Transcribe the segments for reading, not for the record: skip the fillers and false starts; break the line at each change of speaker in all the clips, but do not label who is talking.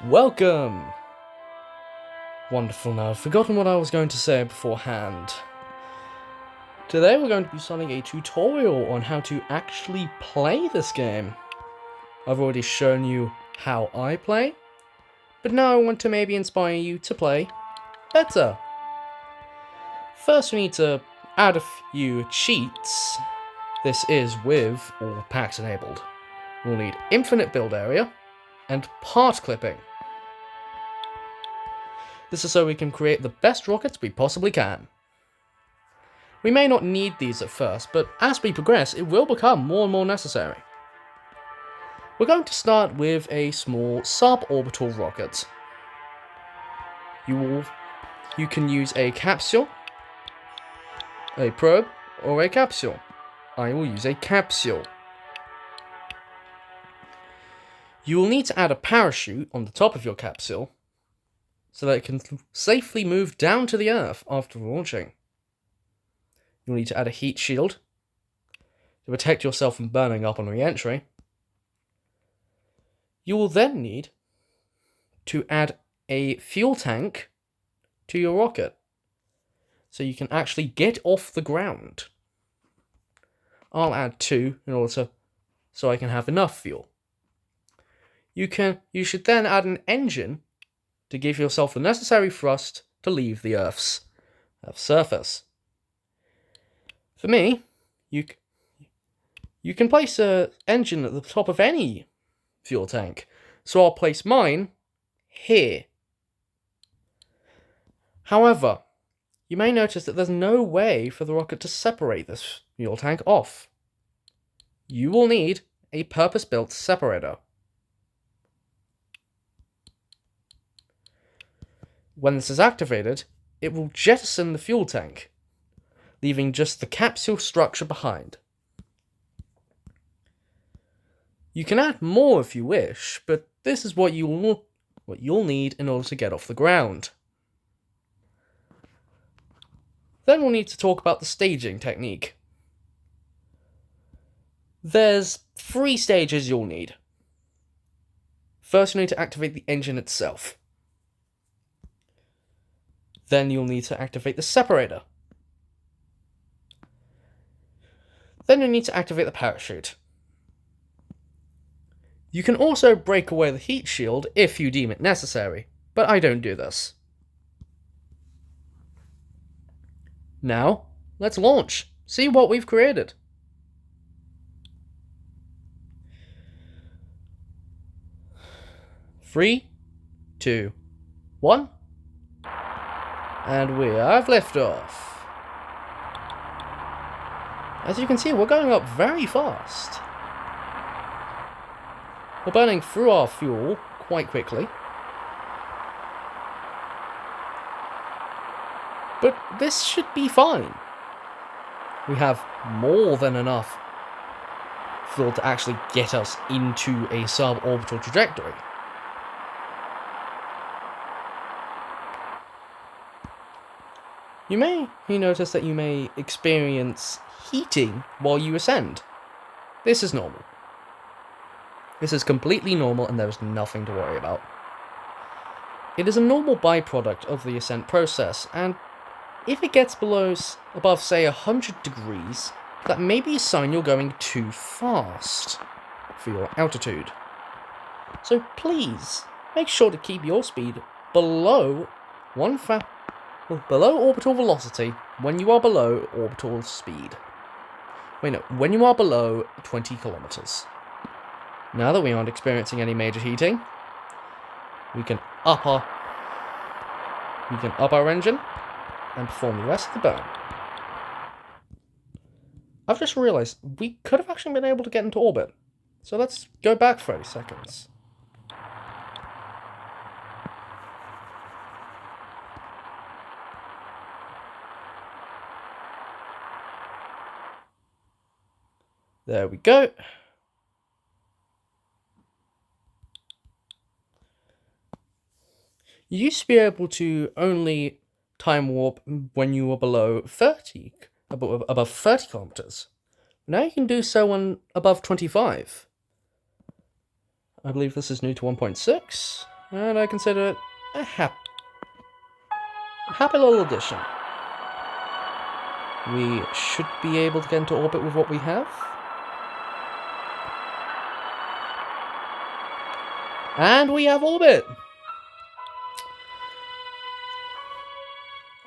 Welcome! Wonderful, now I've forgotten what I was going to say beforehand. Today we're going to be starting a tutorial on how to actually play this game. I've already shown you how I play, but now I want to maybe inspire you to play better. First we need to add a few cheats. This is with all packs enabled. We'll need infinite build area and part clipping. This is so we can create the best rockets we possibly can. We may not need these at first, but as we progress, it will become more and more necessary. We're going to start with a small suborbital rocket. You can use a capsule, a probe, or a capsule. I will use a capsule. You will need to add a parachute on the top of your capsule so that it can safely move down to the Earth after launching. You'll need to add a heat shield to protect yourself from burning up on re-entry. You will then need to add a fuel tank to your rocket so you can actually get off the ground. I'll add 2 in order so I can have enough fuel. You should then add an engine to give yourself the necessary thrust to leave the Earth's surface. For me, you can place an engine at the top of any fuel tank, so I'll place mine here. However, you may notice that there's no way for the rocket to separate this fuel tank off. You will need a purpose-built separator. When this is activated, it will jettison the fuel tank, leaving just the capsule structure behind. You can add more if you wish, but this is what you'll need in order to get off the ground. Then we'll need to talk about the staging technique. There's 3 stages you'll need. First, you'll need to activate the engine itself. Then you'll need to activate the separator. Then you'll need to activate the parachute. You can also break away the heat shield if you deem it necessary, but I don't do this. Now, let's launch. See what we've created. Three, 2, 1. And we have liftoff. As you can see, we're going up very fast. We're burning through our fuel quite quickly. But this should be fine. We have more than enough fuel to actually get us into a suborbital trajectory. You may notice that you may experience heating while you ascend. This is normal. This is completely normal and there is nothing to worry about. It is a normal byproduct of the ascent process, and if it gets above say 100 degrees, that may be a sign you're going too fast for your altitude. So please, make sure to keep your speed below below orbital velocity when you are below orbital speed. Wait, no, when you are below 20 kilometers. Now that we aren't experiencing any major heating, we can up our engine and perform the rest of the burn. I've just realized we could have actually been able to get into orbit. So let's go back 30 seconds. There we go. You used to be able to only time warp when you were above 30 kilometers. Now you can do so when above 25. I believe this is new to 1.6, and I consider it a happy little addition. We should be able to get into orbit with what we have. And we have orbit!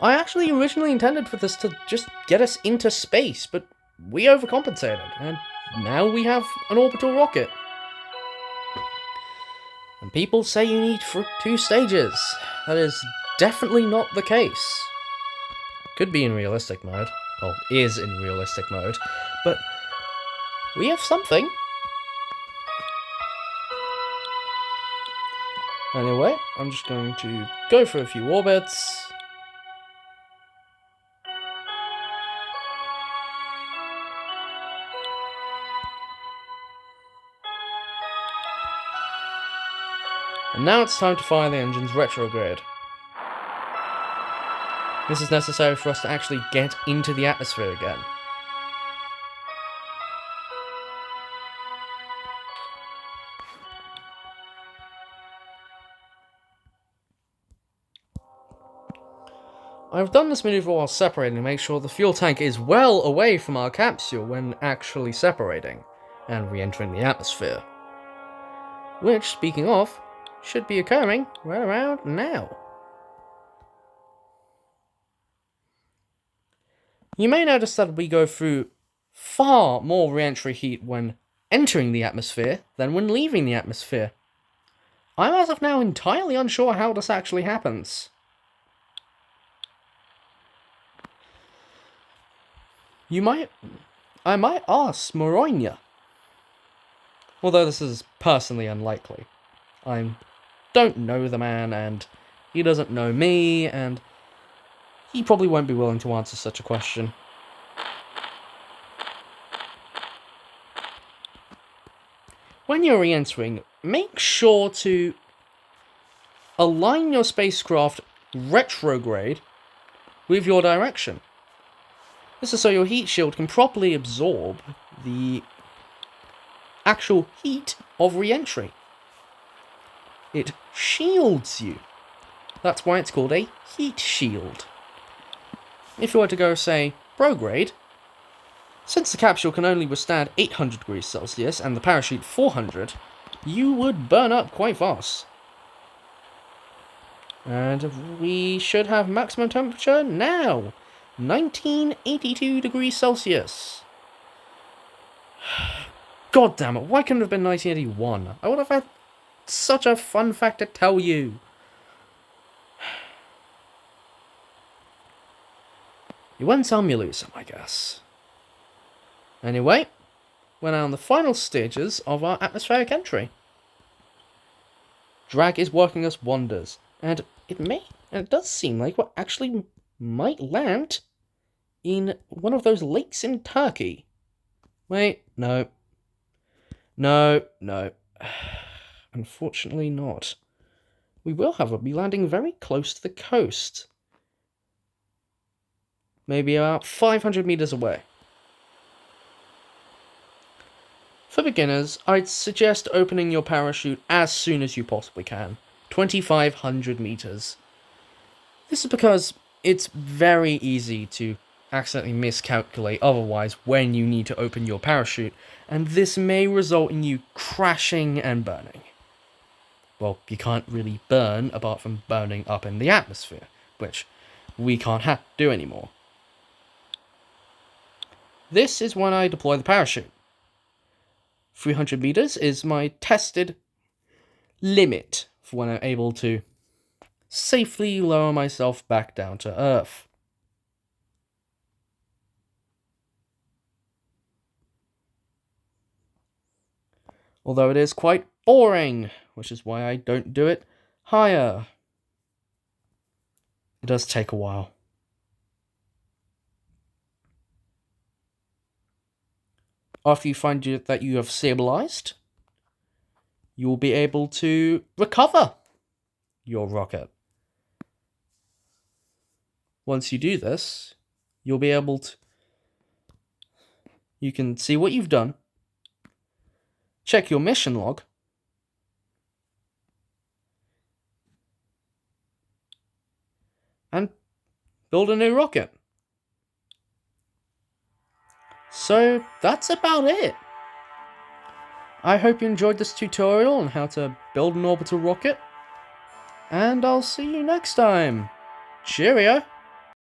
I actually originally intended for this to just get us into space, but we overcompensated, and now we have an orbital rocket. And people say you need 2 stages. That is definitely not the case. Could be in realistic mode. Well, is in realistic mode. But we have something. Anyway, I'm just going to go for a few orbits. And now it's time to fire the engines retrograde. This is necessary for us to actually get into the atmosphere again. I've done this maneuver while separating to make sure the fuel tank is well away from our capsule when actually separating and re-entering the atmosphere. Which, speaking of, should be occurring right around now. You may notice that we go through far more re-entry heat when entering the atmosphere than when leaving the atmosphere. I'm as of now entirely unsure how this actually happens. I might ask Moronia. Although this is personally unlikely. I don't know the man, and he doesn't know me, and he probably won't be willing to answer such a question. When you're re-entering, make sure to align your spacecraft retrograde with your direction. This is so your heat shield can properly absorb the actual heat of re-entry. It shields you. That's why it's called a heat shield. If you were to go, say, prograde, since the capsule can only withstand 800 degrees Celsius and the parachute 400, you would burn up quite fast. And we should have maximum temperature now. 1982 degrees Celsius. God damn it, why couldn't it have been 1981? I would have had such a fun fact to tell you. You win some, you lose some, I guess. Anyway, we're now on the final stages of our atmospheric entry. Drag is working us wonders, and it does seem like we actually might land in one of those lakes in Turkey. Wait, no. No. Unfortunately not. We will, however, be landing very close to the coast. Maybe about 500 meters away. For beginners, I'd suggest opening your parachute as soon as you possibly can. 2,500 meters. This is because it's very easy to accidentally miscalculate otherwise when you need to open your parachute, and this may result in you crashing and burning. Well, you can't really burn apart from burning up in the atmosphere, which we can't do anymore. This is when I deploy the parachute. 300 meters is my tested limit for when I'm able to safely lower myself back down to Earth. Although it is quite boring, which is why I don't do it higher. It does take a while. After you find that you have stabilized, you will be able to recover your rocket. Once you do this, you'll be able to... You can see what you've done, check your mission log, build a new rocket. So that's about it. I hope you enjoyed this tutorial on how to build an orbital rocket, and I'll see you next time. Cheerio!